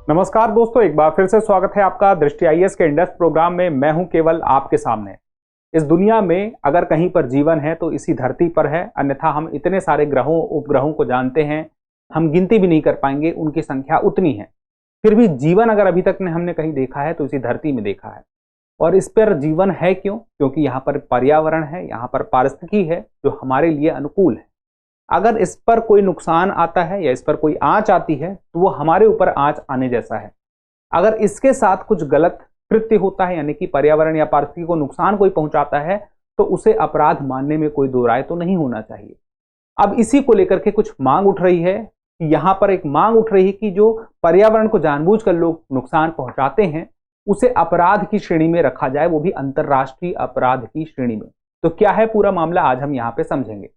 नमस्कार दोस्तों, एक बार फिर से स्वागत है आपका दृष्टि आईएएस के इंडेक्स प्रोग्राम में। मैं हूं केवल आपके सामने। इस दुनिया में अगर कहीं पर जीवन है तो इसी धरती पर है, अन्यथा हम इतने सारे ग्रहों उपग्रहों को जानते हैं, हम गिनती भी नहीं कर पाएंगे, उनकी संख्या उतनी है। फिर भी जीवन अगर अभी तक हमने कहीं देखा है तो इसी धरती में देखा है। और इस पर जीवन है क्यों? क्योंकि यहाँ पर पर्यावरण है, यहाँ पर पारिस्थितिकी है जो हमारे लिए अनुकूल है। अगर इस पर कोई नुकसान आता है या इस पर कोई आंच आती है तो वो हमारे ऊपर आंच आने जैसा है। अगर इसके साथ कुछ गलत कृत्य होता है, यानी कि पर्यावरण या पारिस्थितिकी को नुकसान कोई पहुंचाता है, तो उसे अपराध मानने में कोई दो राय तो नहीं होना चाहिए। अब इसी को लेकर के कुछ मांग उठ रही है कि यहां पर एक मांग उठ रही है कि जो पर्यावरण को जानबूझकर लोग नुकसान पहुंचाते हैं उसे अपराध की श्रेणी में रखा जाए, वो भी अंतरराष्ट्रीय अपराध की श्रेणी में। तो क्या है पूरा मामला, आज हम यहाँ पे समझेंगे।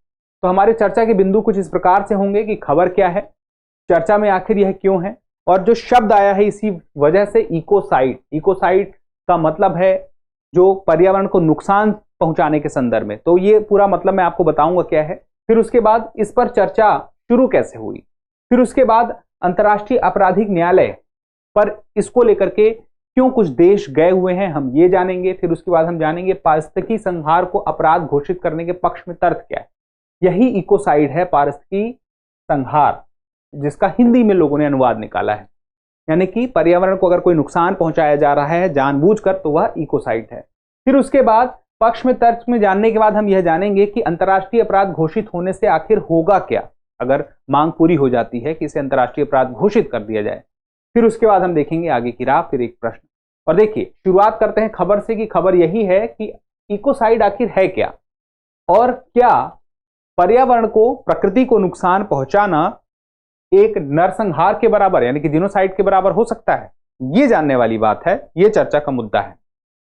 तो हमारे चर्चा के बिंदु कुछ इस प्रकार से होंगे कि खबर क्या है, चर्चा में आखिर यह क्यों है, और जो शब्द आया है इसी वजह से इकोसाइड। इकोसाइड का मतलब है जो पर्यावरण को नुकसान पहुंचाने के संदर्भ में। तो ये पूरा मतलब मैं आपको बताऊंगा क्या है। फिर उसके बाद इस पर चर्चा शुरू कैसे हुई, फिर उसके बाद अंतर्राष्ट्रीय आपराधिक न्यायालय पर इसको लेकर के क्यों कुछ देश गए हुए हैं, हम ये जानेंगे। फिर उसके बाद हम जानेंगे पारिस्थितिकी संहार को अपराध घोषित करने के पक्ष में तर्क क्या है। यही इकोसाइड है, पारिस्थितिकी संहार, जिसका हिंदी में लोगों ने अनुवाद निकाला है। यानी कि पर्यावरण को अगर कोई नुकसान पहुंचाया जा रहा है जानबूझकर तो वह इकोसाइड है। फिर उसके बाद पक्ष में तर्क में जानने के बाद हम यह जानेंगे कि अंतर्राष्ट्रीय अपराध घोषित होने से आखिर होगा क्या, अगर मांग पूरी हो जाती है कि इसे अंतर्राष्ट्रीय अपराध घोषित कर दिया जाए। फिर उसके बाद हम देखेंगे आगे की राह, फिर एक प्रश्न। और देखिए, शुरुआत करते हैं खबर से कि खबर यही है कि इकोसाइड आखिर है क्या, और क्या पर्यावरण को, प्रकृति को नुकसान पहुंचाना एक नरसंहार के बराबर यानी कि जीनोसाइड के बराबर हो सकता है। ये जानने वाली बात है, ये चर्चा का मुद्दा है।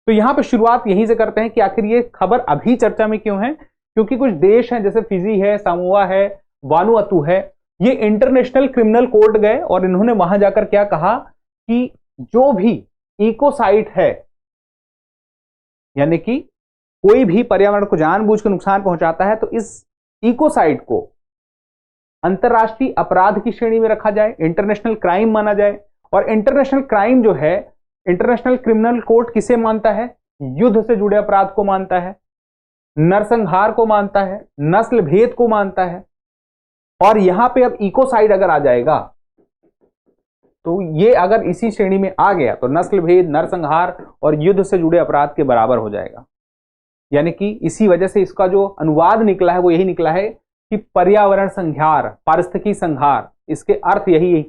तो यहां पर शुरुआत यहीं से करते हैं कि आखिर ये खबर अभी चर्चा में क्यों है। क्योंकि कुछ देश हैं जैसे फिजी है, सामोआ है, वानुअतु है, ये इंटरनेशनल क्रिमिनल कोर्ट गए और इन्होंने वहां जाकर क्या कहा कि जो भी इकोसाइड है, यानी कि कोई भी पर्यावरण को जानबूझकर नुकसान पहुंचाता है, तो इस इकोसाइड को अंतरराष्ट्रीय अपराध की श्रेणी में रखा जाए, इंटरनेशनल क्राइम माना जाए। और इंटरनेशनल क्राइम जो है, इंटरनेशनल क्रिमिनल कोर्ट किसे मानता है? युद्ध से जुड़े अपराध को मानता है, नरसंहार को मानता है, नस्ल भेद को मानता है। और यहां पे अब इकोसाइड अगर आ जाएगा तो ये अगर इसी श्रेणी में आ गया तो नस्ल भेद, नरसंहार और युद्ध से जुड़े अपराध के बराबर हो जाएगा। यानी कि इसी वजह से इसका जो अनुवाद निकला है वो यही निकला है कि पर्यावरण संहार, पारिस्थितिकी संहार, इसके अर्थ यही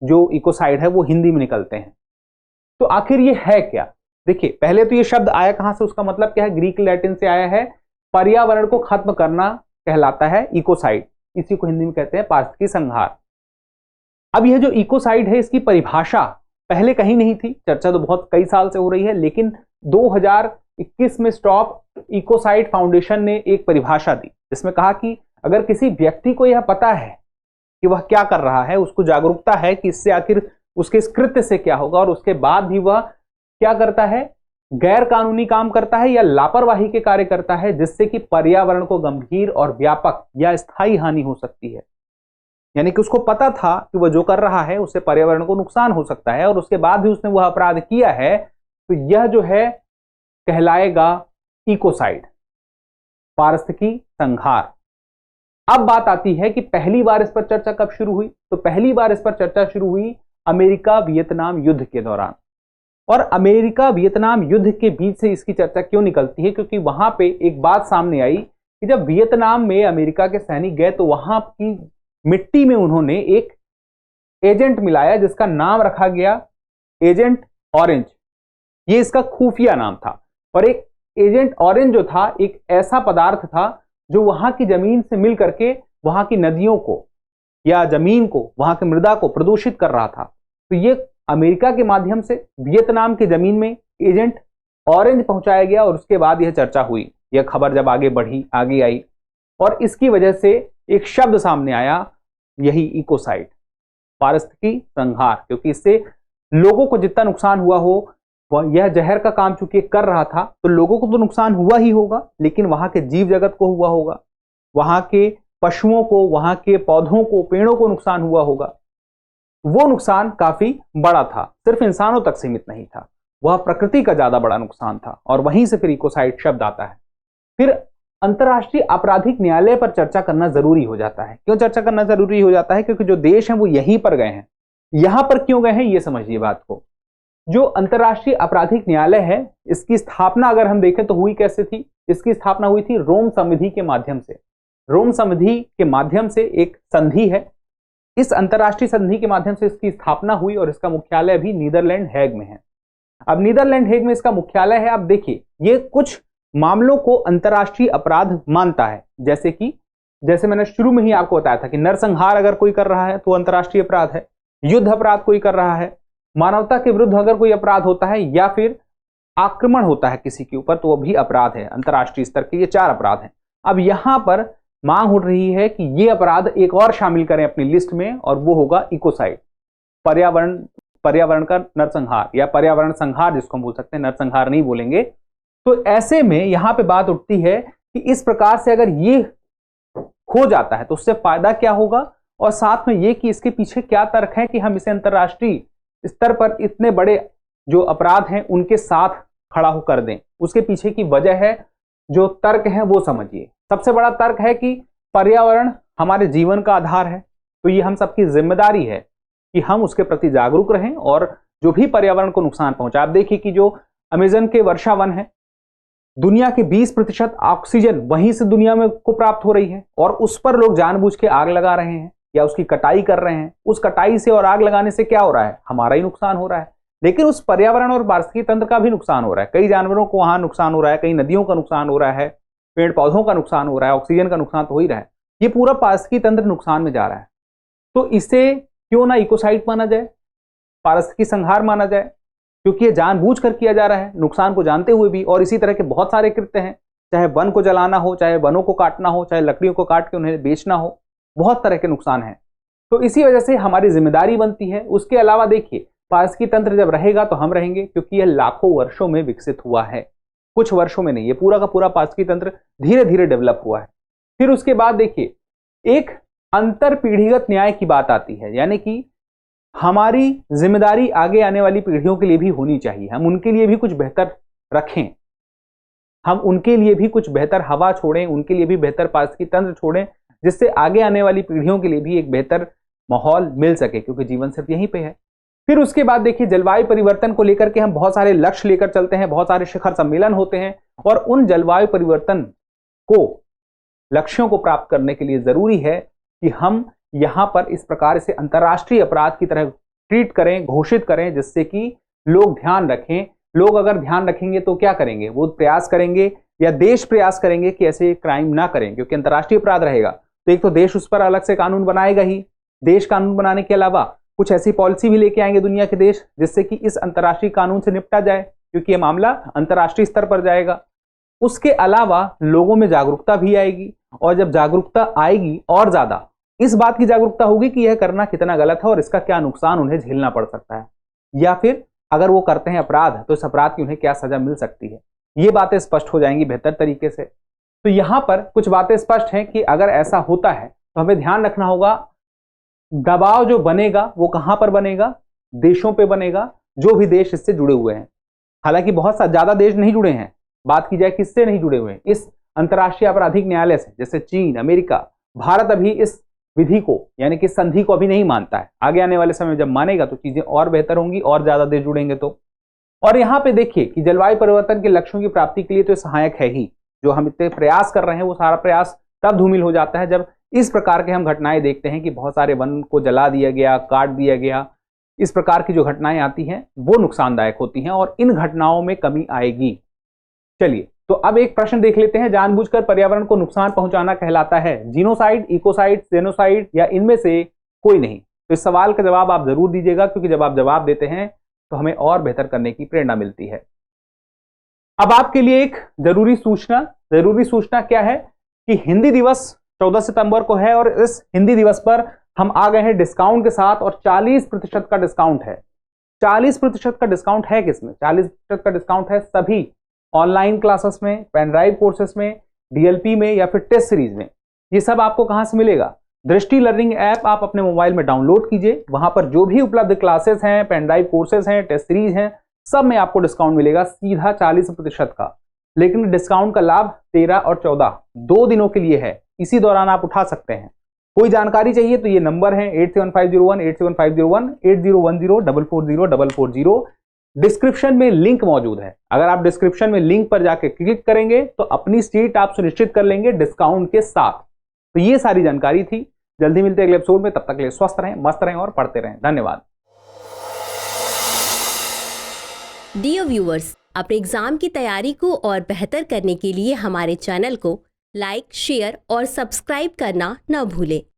जो इकोसाइड है वो हिंदी में निकलते हैं। तो आखिर ये है क्या? देखिए, पहले तो ये शब्द आया कहां से, उसका मतलब क्या है? ग्रीक लैटिन से आया है। पर्यावरण को खत्म करना कहलाता है इकोसाइड, इसी को हिंदी में कहते हैं पारिस्थितिकी संहार। अब यह जो इकोसाइड है इसकी परिभाषा पहले कहीं नहीं थी, चर्चा तो बहुत कई साल से हो रही है, लेकिन 2021 में स्टॉप इकोसाइड फाउंडेशन ने एक परिभाषा दी जिसमें कहा कि अगर किसी व्यक्ति को यह पता है कि वह क्या कर रहा है, उसको जागरूकता है कि इससे आखिर उसके इस कृत्य से क्या होगा, और उसके बाद भी वह क्या करता है, गैर कानूनी काम करता है या लापरवाही के कार्य करता है जिससे कि पर्यावरण को गंभीर और व्यापक या स्थायी हानि हो सकती है। यानी कि उसको पता था कि वह जो कर रहा है उससे पर्यावरण को नुकसान हो सकता है और उसके बाद भी उसने वह अपराध किया है, तो यह जो है कहलाएगा इकोसाइड, पारिस्थितिकी संहार। अब बात आती है कि पहली बार इस पर चर्चा कब शुरू हुई। तो पहली बार इस पर चर्चा शुरू हुई अमेरिका वियतनाम युद्ध के दौरान। और अमेरिका वियतनाम युद्ध के बीच से इसकी चर्चा क्यों निकलती है? क्योंकि वहां पे एक बात सामने आई कि जब वियतनाम में अमेरिका के सैनिक गए तो वहां की मिट्टी में उन्होंने एक एजेंट मिलाया जिसका नाम रखा गया एजेंट ऑरेंज। ये इसका खुफिया नाम था। और एक एजेंट ऑरेंज जो था एक ऐसा पदार्थ था जो वहां की जमीन से मिल करके वहां की नदियों को या जमीन को, वहां की मृदा को प्रदूषित कर रहा था। तो ये अमेरिका के माध्यम से वियतनाम की जमीन में एजेंट ऑरेंज पहुंचाया गया और उसके बाद यह चर्चा हुई। यह खबर जब आगे बढ़ी, आगे आई, और इसकी वजह से एक शब्द सामने आया, यही इकोसाइड, पारिस्थितिकी संहार। क्योंकि इससे लोगों को जितना नुकसान हुआ हो, यह जहर का काम चूंकि कर रहा था तो लोगों को तो नुकसान हुआ ही होगा, लेकिन वहां के जीव जगत को हुआ होगा, वहां के पशुओं को, वहां के पौधों को, पेड़ों को नुकसान हुआ होगा। वो नुकसान काफी बड़ा था, सिर्फ इंसानों तक सीमित नहीं था, वह प्रकृति का ज्यादा बड़ा नुकसान था। और वहीं से फिर इकोसाइड शब्द आता है। फिर अंतर्राष्ट्रीय आपराधिक न्यायालय पर चर्चा करना जरूरी हो जाता है। क्यों चर्चा करना जरूरी हो जाता है? क्योंकि जो देश हैं वो यहीं पर गए हैं। यहां पर क्यों गए हैं ये समझिए बात को। जो अंतर्राष्ट्रीय आपराधिक न्यायालय है, इसकी स्थापना अगर हम देखें तो हुई कैसे थी? इसकी स्थापना हुई थी रोम संधि के माध्यम से। रोम संधि के माध्यम से एक संधि है, इस अंतर्राष्ट्रीय संधि के माध्यम से इसकी स्थापना हुई और इसका मुख्यालय भी नीदरलैंड हेग में है। अब नीदरलैंड हेग में इसका मुख्यालय है। अब देखिए, ये कुछ मामलों को अंतर्राष्ट्रीय अपराध मानता है, जैसे मैंने शुरू में ही आपको बताया था कि नरसंहार अगर कोई कर रहा है तो अंतर्राष्ट्रीय अपराध है, युद्ध अपराध कोई कर रहा है, मानवता के विरुद्ध अगर कोई अपराध होता है या फिर आक्रमण होता है किसी के ऊपर तो वो भी अपराध है अंतर्राष्ट्रीय स्तर के। ये 4 अपराध हैं। अब यहां पर मांग उठ रही है कि ये अपराध एक और शामिल करें अपनी लिस्ट में, और वो होगा इकोसाइड, पर्यावरण का नरसंहार या पर्यावरण संहार जिसको हम बोल सकते हैं, नरसंहार नहीं बोलेंगे। तो ऐसे में यहां पे बात उठती है कि इस प्रकार से अगर ये हो जाता है तो उससे फायदा क्या होगा, और साथ में ये कि इसके पीछे क्या तर्क है कि हम इसे अंतर्राष्ट्रीय स्तर पर इतने बड़े जो अपराध हैं उनके साथ खड़ा होकर दें। उसके पीछे की वजह है, जो तर्क है वो समझिए। सबसे बड़ा तर्क है कि पर्यावरण हमारे जीवन का आधार है, तो ये हम सबकी जिम्मेदारी है कि हम उसके प्रति जागरूक रहें और जो भी पर्यावरण को नुकसान पहुंचा। आप देखिए कि जो अमेजन के वर्षा वन है, दुनिया के 20% ऑक्सीजन वहीं से दुनिया में को प्राप्त हो रही है, और उस पर लोग जानबूझ के आग लगा रहे हैं या उसकी कटाई कर रहे हैं। उस कटाई से और आग लगाने से क्या हो रहा है? हमारा ही नुकसान हो रहा है, लेकिन उस पर्यावरण और पारिस्थितिकी तंत्र का भी नुकसान हो रहा है। कई जानवरों को वहां नुकसान हो रहा है, कई नदियों का नुकसान हो रहा है, पेड़ पौधों का नुकसान हो रहा है, ऑक्सीजन का नुकसान तो हो ही रहा है। ये पूरा पारिस्थितिकी तंत्र नुकसान में जा रहा है। तो इसे क्यों ना इकोसाइड माना जाए, पारिस्थितिकी संहार माना जाए, क्योंकि ये जानबूझकर किया जा रहा है, नुकसान को जानते हुए भी। और इसी तरह के बहुत सारे कृत्य हैं, चाहे वन को जलाना हो, चाहे वनों को काटना हो, चाहे लकड़ियों को काट के उन्हें बेचना हो, बहुत तरह के नुकसान हैं। तो इसी वजह से हमारी जिम्मेदारी बनती है। उसके अलावा देखिए, पारिस्थितिकी तंत्र जब रहेगा तो हम रहेंगे, क्योंकि यह लाखों वर्षों में विकसित हुआ है, कुछ वर्षों में नहीं। ये पूरा का पूरा पारिस्थितिकी तंत्र धीरे धीरे डेवलप हुआ है। फिर उसके बाद देखिए, एक अंतर पीढ़ीगत न्याय की बात आती है, यानी कि हमारी जिम्मेदारी आगे आने वाली पीढ़ियों के लिए भी होनी चाहिए। हम उनके लिए भी कुछ बेहतर रखें, हम उनके लिए भी कुछ बेहतर हवा छोड़ें, उनके लिए भी बेहतर पारिस्थितिकी तंत्र छोड़ें, जिससे आगे आने वाली पीढ़ियों के लिए भी एक बेहतर माहौल मिल सके, क्योंकि जीवन सिर्फ यहीं पे है। फिर उसके बाद देखिए, जलवायु परिवर्तन को लेकर के हम बहुत सारे लक्ष्य लेकर चलते हैं, बहुत सारे शिखर सम्मेलन होते हैं, और उन जलवायु परिवर्तन को, लक्ष्यों को प्राप्त करने के लिए जरूरी है कि हम यहां पर इस प्रकार से अंतर्राष्ट्रीय अपराध की तरह ट्रीट करें, घोषित करें, जिससे कि लोग ध्यान रखें। लोग अगर ध्यान रखेंगे तो क्या करेंगे? वो प्रयास करेंगे या देश प्रयास करेंगे कि ऐसे क्राइम ना करें, क्योंकि अंतर्राष्ट्रीय अपराध रहेगा तो एक तो देश उस पर अलग से कानून बनाएगा ही। देश कानून बनाने के अलावा कुछ ऐसी पॉलिसी भी लेके आएंगे दुनिया के देश, जिससे कि इस अंतर्राष्ट्रीय कानून से निपटा जाए, क्योंकि यह मामला अंतर्राष्ट्रीय स्तर पर जाएगा। उसके अलावा लोगों में जागरूकता भी आएगी, और जब जागरूकता आएगी और ज्यादा इस बात की जागरूकता होगी कि यह करना कितना गलत है और इसका क्या नुकसान उन्हें झेलना पड़ सकता है, या फिर अगर वो करते हैं अपराध तो इस अपराध की उन्हें क्या सजा मिल सकती है। ये बातें स्पष्ट हो जाएंगी बेहतर तरीके से। तो यहां पर कुछ बातें स्पष्ट हैं कि अगर ऐसा होता है तो हमें ध्यान रखना होगा, दबाव जो बनेगा वो कहां पर बनेगा? देशों पे बनेगा, जो भी देश इससे जुड़े हुए हैं। हालांकि बहुत ज्यादा देश नहीं जुड़े हैं, बात की जाए किससे नहीं जुड़े हुए हैं, इस अंतर्राष्ट्रीय आपराधिक न्यायालय से, जैसे चीन, अमेरिका। भारत अभी इस विधि को, यानी कि संधि को अभी नहीं मानता है। आगे आने वाले समय में जब मानेगा तो चीजें और बेहतर होंगी, और ज्यादा देश जुड़ेंगे तो। और यहां पे देखिए कि जलवायु परिवर्तन के लक्ष्यों की प्राप्ति के लिए तो सहायक है ही। जो हम इतने प्रयास कर रहे हैं वो सारा प्रयास तब धूमिल हो जाता है जब इस प्रकार के हम घटनाएं देखते हैं कि बहुत सारे वन को जला दिया गया, काट दिया गया। इस प्रकार की जो घटनाएं आती हैं वो नुकसानदायक होती हैं, और इन घटनाओं में कमी आएगी। चलिए, तो अब एक प्रश्न देख लेते हैं, जानबूझकर पर्यावरण को नुकसान पहुंचाना कहलाता है जीनोसाइड, इकोसाइड, जेनोसाइड, या इनमें से कोई नहीं? तो इस सवाल का जवाब आप जरूर दीजिएगा, क्योंकि जब आप जवाब देते हैं तो हमें और बेहतर करने की प्रेरणा मिलती है। अब आपके लिए एक जरूरी सूचना क्या है कि हिंदी दिवस 14 सितंबर को है, और इस हिंदी दिवस पर हम आ गए हैं डिस्काउंट के साथ, और 40% का डिस्काउंट है। 40% का डिस्काउंट है किसमें? 40% का डिस्काउंट है सभी ऑनलाइन क्लासेस में, पेन ड्राइव कोर्सेस में, डीएलपी में, या फिर टेस्ट सीरीज में। ये सब आपको कहां से मिलेगा? दृष्टि लर्निंग ऐप आप अपने मोबाइल में डाउनलोड कीजिए। वहां पर जो भी उपलब्ध क्लासेस हैं, पेन ड्राइव कोर्सेज हैं, टेस्ट सीरीज हैं, सब में आपको डिस्काउंट मिलेगा सीधा 40% का। लेकिन डिस्काउंट का लाभ 13 और 14 2 दिनों के लिए है, इसी दौरान आप उठा सकते हैं। कोई जानकारी चाहिए तो ये नंबर है 87501 87501 8010440440। डिस्क्रिप्शन में लिंक मौजूद है, अगर आप डिस्क्रिप्शन में लिंक पर जाके क्लिक करेंगे तो अपनी सीट आप सुनिश्चित कर लेंगे डिस्काउंट के साथ। तो ये सारी जानकारी थी। जल्दी मिलते हैं अगले एपिसोड में, तब तक के लिए स्वस्थ रहें, मस्त रहें और पढ़ते रहें। धन्यवाद। डियर व्यूअर्स, अपने एग्जाम की तैयारी को और बेहतर करने के लिए हमारे चैनल को लाइक, शेयर और सब्सक्राइब करना न भूलें।